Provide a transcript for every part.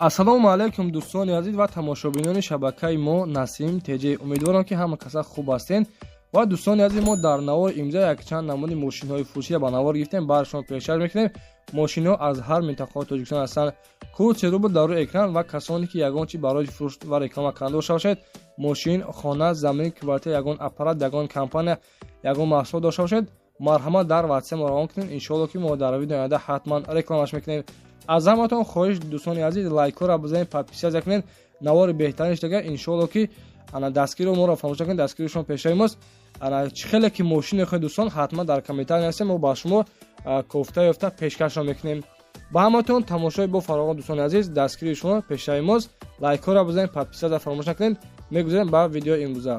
ассалому алайкум дӯстони азиз ва тамошобинони шабакаи мо Насим Теҷе. Умедворам ки ҳама каса хуб ҳастен ва дӯстони азиз мо дар навори имзо якчанд намуди мошинҳои фурӯшида ба навор гирифтем. Барашон пешаш мекунем. Мошинҳо аз ҳар минтақаҳои Тоҷикистон ҳастанд. Курси рубл дар рӯи экран ва касоне ки ягон чи барои фурӯш ва реклама карда дошта бошед, мошин, хона, замин, квартира, ягон аппарат, ягон компания, ягон маҳсулот дошта бошед, марҳамат дар WhatsApp мо равон кунед. Иншоалло ки мо дар видеои оянда ҳатман рекламаш мекунем. аз ҳаматон хоҳиш дӯстони азиз лайкҳоро бизанед, подписия кунед, навори беҳтарин шудага. иншоалло ки ана дастгиро моро фаромӯш накунед, дастгиришон пешраи мост. ана чӣ хеле ки мошин мехоҳед дӯстон, ҳатман дар комментария нависед, мо ба шумо кофта ёфта пешкашон мекунем. ба ҳаматон тамошои бо фаровон дӯстони азиз, дастгири шумо пешраи мост. лайкҳоро бизанед, подписияро фаромӯш накунед. мегузарем ба видеои имрӯза.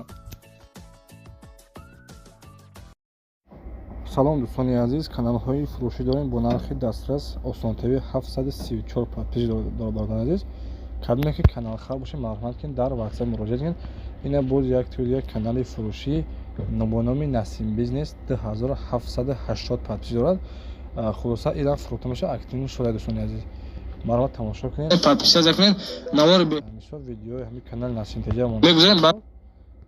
салом дӯстони азиз, каналҳои фурӯшӣ дорем бо нархи дастрас осонтавии 734 подписчик дорем азиз. кабине ки канал хар бошед марҳамат кунед, дар WhatsApp муроҷиат кунед. ина боз як канали фурӯшӣ бо номи Насим Бизнес 2780 подписчик дорад. хулоса ина фурӯхта мешавад, активни шуда дӯстони азиз. марҳамат тамошо кунед, подписия кунед, навори мисол видеои ҳамин канали Насим Теҷа мон мегузарем ба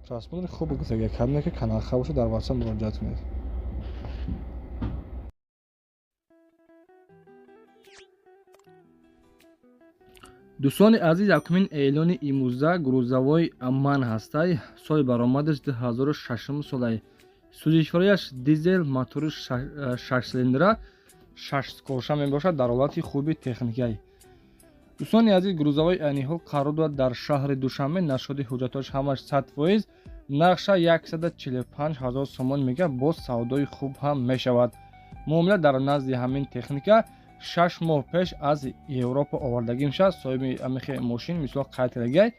трансмотри хуб гузаред. кабине ки канал хар бошед дар WhatsApp муроҷиат кунед. дӯстони азиз, якумин эълони имрӯза гурӯзавои ман ҳастай. соли баромадаш 2006 солай. сӯзишворияш дизел, мотори 6 силиндра, 6 скорша мебошад дар ҳолати хуби техникай. дӯстони азиз, гурӯзавои айни ҳол қарор дорад дар шаҳри Душанбе. нашоди ҳуҷҷатҳош ҳамаш 100%. нархша 145 000 сомон мега, бо савдои хуб ҳам мешавад. муомила дар назди ҳамин техника 6 моҳ пеш аз Европа овардагӣ мешавад. соҳиби амихе мошин мисол қайтарагай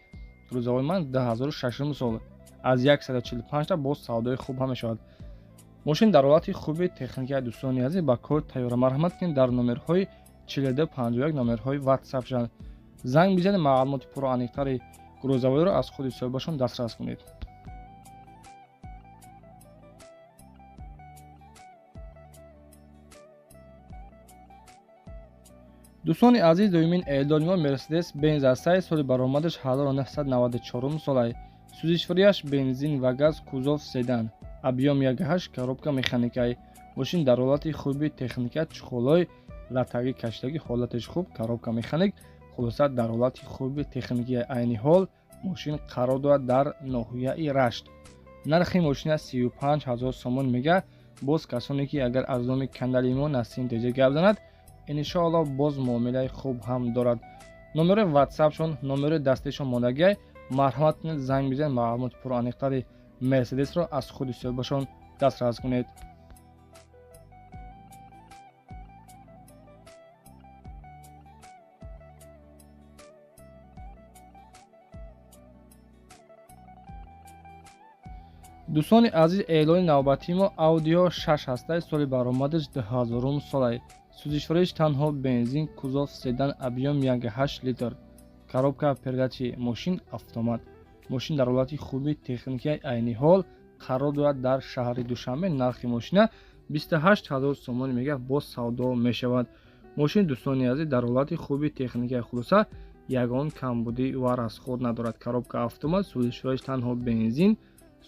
гурӯзавои ман 2006 сол аз 145 та бо савдои хуб ҳам мешавад. мошин дар ҳолати хуби техникаи дӯстони азиз ба кор тайёра. марҳамат кунед дар номерҳои 4251 номерҳои WhatsApp шан занг бизанед, маълумоти пурра аниқтари гурӯзавоиро аз худи соҳибашон дастрас кунед. дӯстони азиз, дуюмин эълони мо Mercedes Benz ҳастай. соли баромадаш 1994 солай. сӯзишворияш бензин ва газ, кузов седан, объём 1.8, коробка механикай. мошин дар ҳолати хуби техника, чухолҳои латагӣ кашидагӣ ҳолаташ хуб, коробка механик. хулоса дар ҳолати хуби техникаи айни ҳол мошин қарор дорад дар ноҳияи Рашт. нархи мошина 35 000 сомон мега. боз касоне ки агар аз номи канали мо Насим Теҷа гап занад, иншоалло боз муомилаи хуб ҳам дорад. номери WhatsApp-шон, номери дастишон мондагиай. марҳамат кунед, занг бизанед, маълумоти пурра аниқтари Mercedes-ро аз худи соҳибашон дастрас кунед. дӯстони азиз, эълони навбатии мо Audi 6 ҳастай. соли баромадаш 2000 солай. сӯзишворияш танҳо бензин, кузов седан, объём 1.8 литр, коробка передачи, мошин автомат. мошин дар ҳолати хуби техникаи айни ҳол қарор дорад дар шаҳри Душанбе. нархи мошина 28 000 сомон мега, бо савдо мешавад. мошин дӯстони азиз дар ҳолати хуби техникаи хулоса ягон камбудӣ ва расход надорад. коробка автомат. сӯзишворияш танҳо бензин,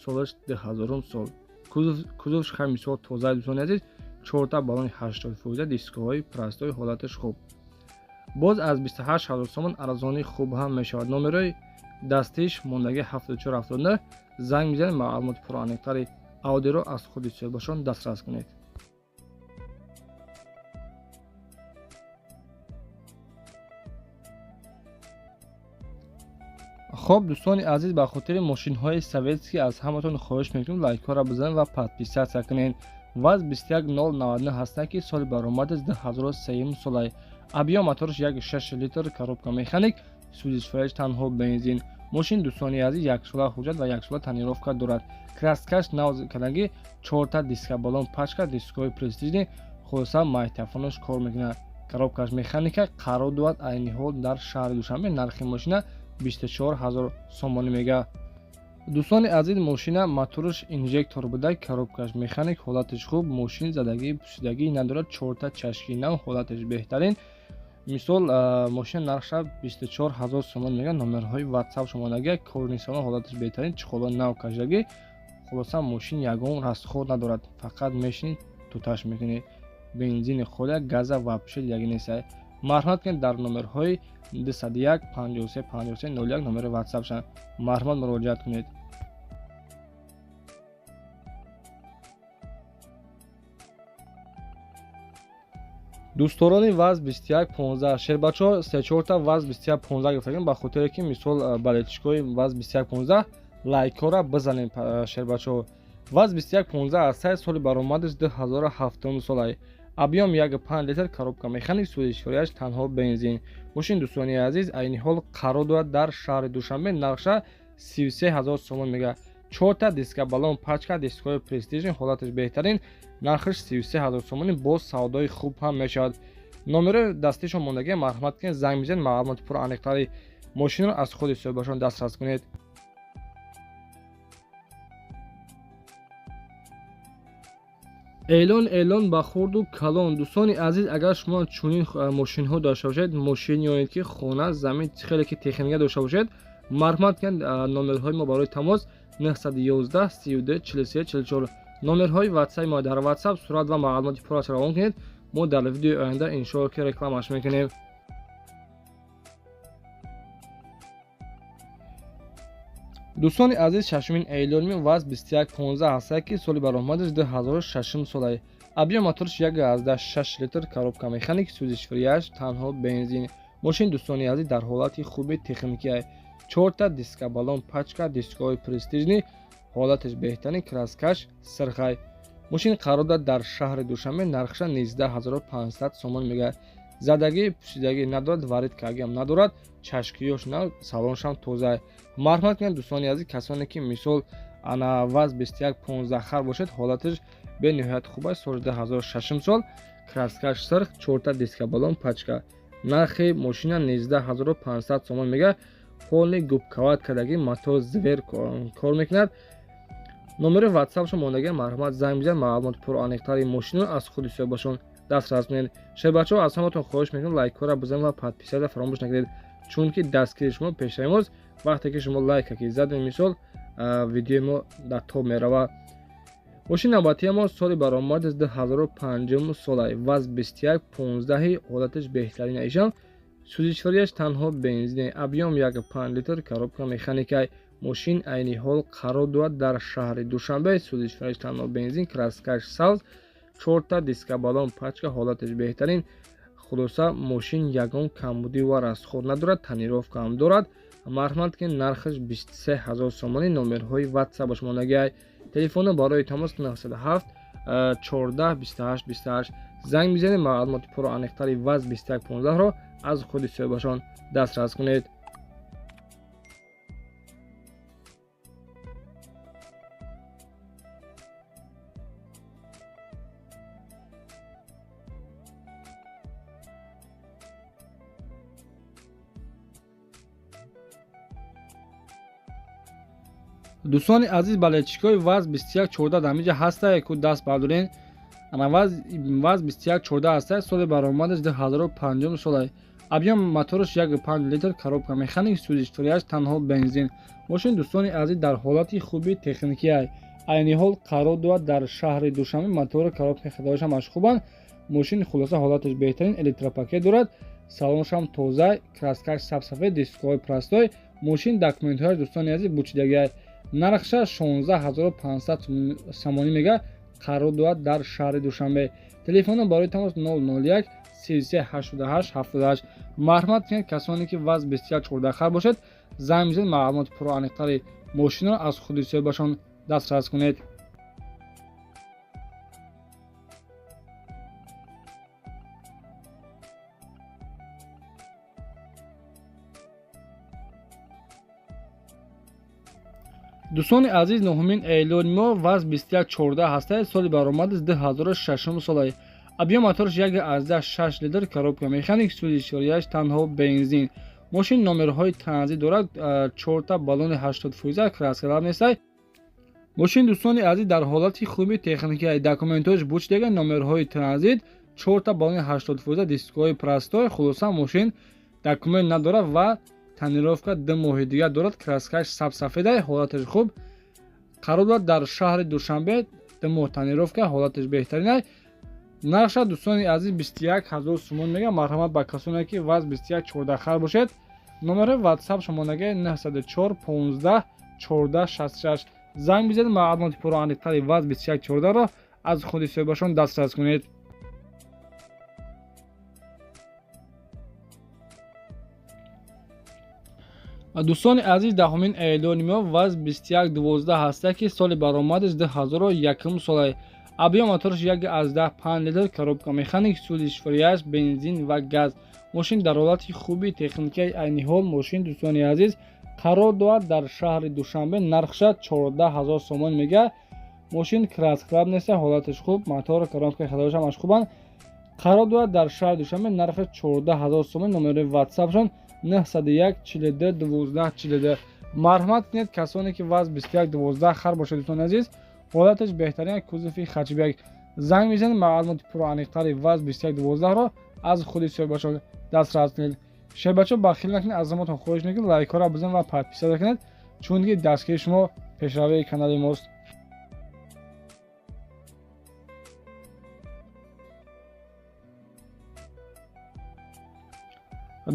солаш 2000 сол. кузовш хай мисол тоза дӯстони азиз. 4 балони 80%, дискоҳои простои ҳолаташ хуб. боз аз 28 000 сомон арзони хуб ҳам мешавад. номерои дастиш мондаги 7479. занг бизанед, маълумоти пурра аниқтари Audi-ро аз худи соҳибашон дастрас кунед. хоб дӯстони азиз, ба хотири мошинҳои советскӣ аз ҳаматон хоҳиш мекунем лайкҳоро бизанед ва подписия кунед. ВАЗ 21099 ҳастад ки соли баромадаш 2003 солай. объём моториш 1.6 литр, коробка механик. сӯзишворияш танҳо бензин. мошин дӯстони азиз якшола ҳуҷҷат ва якшола тонировка дорад. краскаш нав кардагӣ, 4 диска балон пачка, дискаҳои престижни. хулоса майтафонош кор мекунад. коробкаш механика. қарор дорад айни ҳол дар шаҳри Душанбе. нархи мошина 24 000 сомон мега. дӯстони азиз, мошина моториш инжектор буда, коробкаш механик, ҳолаташ хуб. мошин задагӣ пӯшидагӣ надорад. 4 чашки нав, ҳолаташ беҳтарин. мисол мошин нархша 24000 сомон мегӯяд. номерҳои ватсап шумонаги корнисона ҳолаташ беҳтарин чихола нав каждагӣ. хулоса мошин ягон растхор надорад, фақат мешини туташ мекунӣ. бензини холия, газа ва пушил яги несай. марҳамат кунед дар номерҳои 201 53 53 01 номери ватсапшан марҳамат муроҷиат кунед. дӯстдорони ваз 2115 шербачаҳо 3-4 та ваз 2115 гирифтагин, ба хотире ки мисол балетчикои ваз 2115 лайкора бизанем. шербачаҳо ваз 2115 аз сайт соли баромадаш 2007 солай. объем 1.5 литр, коробка механик, суди 4 танҳо бензин. мошин дӯстони азиз айни ҳол қарор дорад дар шаҳри душанбе. нархша 33000 сомон мегӯяд. 4 та диска баллон пачка, дискаҳои престижни ҳолаташ беҳтарин. нархш 33000 сомонӣ, бо савдои хуб ҳам мешавад. номери дастишон мондагӣ марҳамат кунед занг бизанед, маълумоти пур аниқтари мошинро аз худи соҳибашон дастрас кунед. эълон ба хурду калон. дӯстони азиз, агар шумо чунин мошинҳо дошта бошед, мошини ёнед ки хона, замин, хеле ки техника дошта бошед, марҳамат кунед номерҳои мо барои тамос 911 32 43 44. номерҳои ватсаби мо дар ватсап сурат ва маълумоти пураш равон кунед. мо дар видеои оянда иншоалло ки рекламаш мекунем. дӯстони азиз, 6 эйлони ваз 2115 ҳастад ки соли баромадаш 2006 солай. объем моториш 1.6 литр, коробка механик, сузи 4 танҳо бензин. мошин дӯстони азиз дар ҳолати хуби техникия. 4 та диска баллон пачка, дискаҳои престижни ҳолаташ беҳтарин, краскаш сирхай. мошин қарор дорад дар шаҳри душанбе. нархша 19500 сомон мегӯяд. задагӣ пӯшидагӣ надорад, варидкагӣ ҳам надорад, чашкиёш на, салоншам тоза. марҳамат кунед дӯстони азиз, касоне ки мисол ана ваз 2115 хар бошед, ҳолаташ бениҳоят хуб аст. соли 2006 сол, краскаш сирх, 4 та диска баллон пачка. нархи мошина 19500 сомон мегӯяд. ҳолни губкават кардагӣ, мотор звер кор мекунад. номери ватсапшон мондаги марҳамат занг бизанед, маълумоти пур аниқтари мошинро аз худи соҳибашон дастрас кунед. шербачаҳо аз ҳаматон хоҳиш мекунам лайкора бизанед ва подписиятра фаромӯш накунед, чунки дастгири шумо пешраи мост. вақте ки шумо лайка ки задем, мисол видеои мо дар тоб меравад. мошини навбатии мо соли баромад 2005 солай. ваз 2115 ҳолаташ беҳтарин аишам. сузи 4 танҳо бензин. объем 1.5 литр, коробка механикай. мошин айни ҳол қарор дорад дар шаҳри душанбе. сузи 4 танҳо бензин, краскаш савз, 4 та диска баллон пачка, ҳолаташ беҳтарин. хулоса мошин ягон камбудӣ ва растхор надорад, тонировка ҳам дорад. марҳамат кунед, нархаш 23000 сомонӣ. номерҳои ватсапаш монагиай. телефони барои тамос 907 14 28 28. занг бизанед, маълумоти пур аниқтари ваз 2115-ро аз худи соҳибашон дастрас кунед. дӯстони азиз, балетчикои ваз 2114 дар инҷа ҳастае ку даст бардорен. ана ваз 2114 ҳастае, соли баромадаш 2005 солай. объем моториш 1.5 литр, коробка механик, сузи 4 танҳо бензин. мошин дӯстони азиз дар ҳолати хуби техникия. айни ҳол қарор дорад дар шаҳри душанбе. мотори коробка хидоишам аш хубанд. мошин хулоса ҳолаташ беҳтарин, электропакет дорад, салоншам тоза, краскаш сабсафед, дискаҳои простой. мошин документҳояш дӯстони азиз бучидагиай. нархша 16500 сомонӣ мегӯяд. қарор дорад дар шаҳри душанбе. телефони барои тамос 001 33 88 78. марҳамат кунед, касоне ки ваз 2114 хар бошед, занг бизанед, маълумоти пур аниқтари мошинро аз худи соҳибашон дастрас кунед. дӯстони азиз, 9 эйлони мо ваз 2114 ҳастае, соли баромадаш 2006 солай. объем моториш 1.6 литр, коробка механик, сузи 4 танҳо бензин. мошин номерҳои транзит дорад, 4 та баллони 80 фоиза, краскалаб нестай. мошин дӯстони азиз дар ҳолати хуби техникия. документҳояш бучидага, номерҳои транзит, 4 та балони 80 фоиза дисковой простой. Хулоса мошин документ надорад ва тонировка 2 моҳи дигар дорад. Краскааш сабсафеда, ҳолаташ хуб. Қарор дорад дар шаҳри Душанбе 2 моҳ тонировка, ҳолаташ беҳтарин. нархша дӯстони азиз 21000 сомон мега. марҳамат ба касоне ки ваз 2114 хар бошед. номери ватсап шумонаги 904 15 14 66 занг бизанед. маълумоти пурра аниқтари ваз 2114 ро аз худи соҳибашон дастрас кунед. дӯстони азиз, 10 эълони мо ваз 2112 ҳаста ки соли баромадаш 2001 солай. объем мотораш 1,5 литр, коробка механик, судиш фриаш, бензин ва газ. мошин дар ҳолати хуби техникаи айни ҳол. мошин дӯстони азиз қарор дорад дар шаҳри Душанбе. нархша 14000 сомон мега. мошин крас храб неста, ҳолаташ хуб, мотор, коробка хадошам аш хубан. қарор дорад дар шаҳри Душанбе. нархша 14000 сомон. номери ватсапшон 901 42 12 42. марҳамат кунед касоне ки ваз 2112 хар бошад. дӯстони азиз ҳолаташ беҳтарин, кузуфи хачбек. занг мезанед. маълумоти пурра аниқтари ваз 2112 ро аз худи соҳибашон дастрас кунед. шайбачо бахил накунед. аз ҳаматон хоҳиш мекунем лайкҳоро бизанед ва подписа кунед, чунки дастгири шумо пешравии канали мост.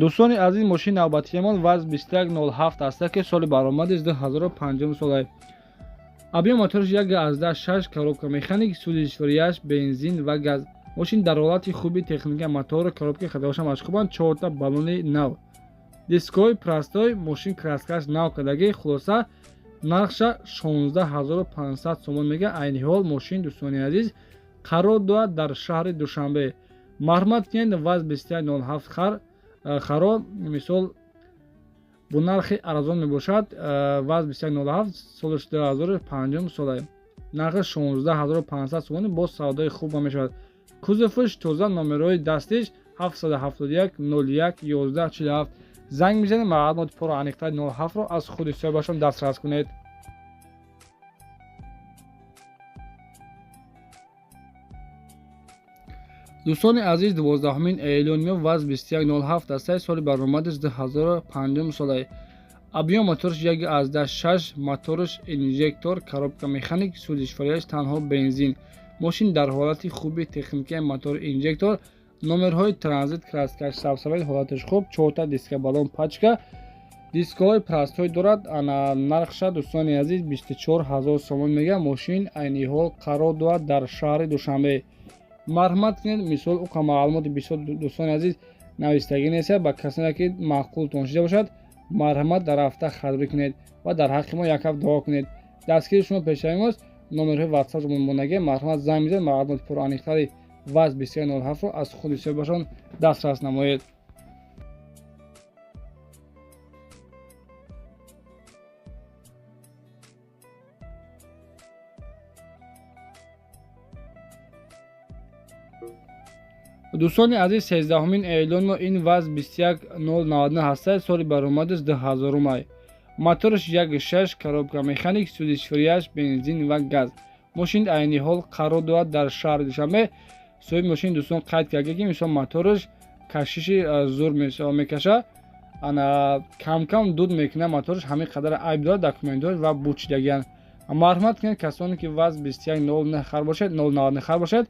дӯстони азиз, мошини навбатиямон ваз 2107 аста ки соли баромадаш 2005 солай. объем мотораш 1,6, коробка механик, судиш фриаш, бензин ва газ. мошин дар ҳолати хуби техника, мотор, коробка хадошам аш хубан. 4 та балони нав, дискови простой. мошин краскаш нав кадаги. хулоса нархша 16500 сомон мега. айни ҳол мошин дӯстони азиз қарор дорад дар шаҳри Душанбе. марҳамат кунед ваз 2107 харо мисол бо нархи арзон мебошад. ваз 2107 солаш 2005 солай. нархи 16500 сомон бо савдои хуб мешавад. кузуфиш тоза, номерҳои дастиш 771 01 11 47. занг мезанед. маълумоти пурра аниқтари 07 ро аз худи соҳибашон дастрас кунед. дӯстони азиз, 12 эълони мо ваз 2107 астаи соли баромадаш 2005 солай. объем мотораш 1,6, мотораш инжектор, коробка механик, судиш фриаш, танҳо бензин. мошин дар ҳолати хуби техникаи мотор инжектор. номерҳои транзит, краскаш сабсавед, ҳолаташ хуб. 4 та диска балон пачка, дисковой простой дорад. нархша дӯстони азиз 24000 сомон мега. мошин айни ҳол қарор дорад дар шаҳри Душанбе. марҳамат кунед. мисол уқа маълумоти бисёр дӯстони азиз навистагӣ нест. ба касоне ки маъқултон шуда бошад, марҳамат дар ҳафта хадмӣ кунед ва дар ҳаққи мо як ҳафт дуо кунед. дастгири шумо пешравии мост. номерҳои ватсап мондаги. марҳамат занг мезанед. маълумоти пурра аниқтари ваз 2107 ро аз худи соҳибашон дастрас намоед. дӯстони азиз, 13 эълони мо ин ваз 21099 ҳаста соли баромадаш 2000 май. мотораш 1,6, коробка механик, судиш фриаш, бензин ва газ. мошин айни ҳол қарор дорад дар шаҳри Душанбе. соҳиби мошин дӯстон қайд карда ки мисол мотораш кашиши зур мекаша, кам дуд мекуна. мотораш ҳамин қадар айб дорад, документҳош ва бучидагиан. марҳамат кунед касоне ки ваз 2109 хар бошад, 090 хар бошад.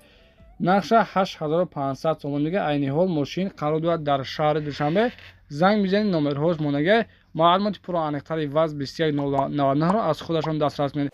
нархша 8500 сомон мега. айни ҳол мошин қарор дорад дар шаҳри Душанбе. занг мезанед. номерҳош монага. маълумоти пурра аниқтари ваз 2109 ро аз худашон дастрас кунед.